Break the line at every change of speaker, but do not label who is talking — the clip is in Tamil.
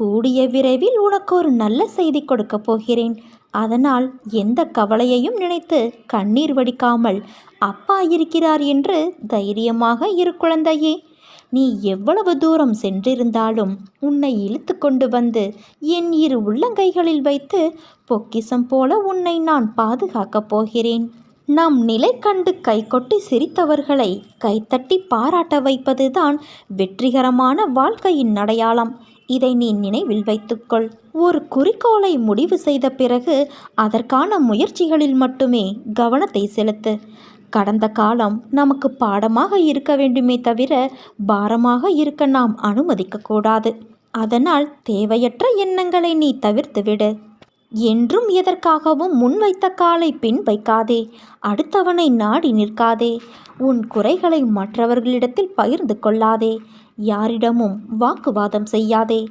கூடிய விரைவில் உனக்கு ஒரு நல்ல செய்தி கொடுக்கப் போகிறேன். அதனால் எந்த கவலையையும் நினைத்து கண்ணீர் வடிக்காமல் அப்பா இருக்கிறார் என்று தைரியமாக இரு குழந்தையே. நீ எவ்வளவு தூரம் சென்றிருந்தாலும் உன்னை இழுத்து கொண்டு வந்து என் இரு உள்ளங்கைகளில் வைத்து பொக்கிசம் போல உன்னை நான் பாதுகாக்கப் போகிறேன். நம் நிலை கண்டு கைகொட்டி சிரித்தவர்களை கைத்தட்டி பாராட்ட வைப்பதுதான் வெற்றிகரமான வாழ்க்கையின் அடையாளம். இதை நீ நினைவில் வைத்துக்கொள். ஒரு குறிக்கோளை முடிவு செய்த பிறகு அதற்கான முயற்சிகளில் மட்டுமே கவனத்தை செலுத்து. கடந்த காலம் நமக்கு பாடமாக இருக்க வேண்டுமே தவிர பாரமாக இருக்க நாம் அனுமதிக்கக்கூடாது. அதனால் தேவையற்ற எண்ணங்களை நீ தவிர்த்துவிடு. என்றும் எதற்காகவும் முன்வைத்த காலை பின் வைக்காதே. அடுத்தவனை நாடி நிற்காதே. உன் குறைகளை மற்றவர்களிடத்தில் பகிர்ந்து கொள்ளாதே. யாரிடமும் வாக்குவாதம் செய்யாதே.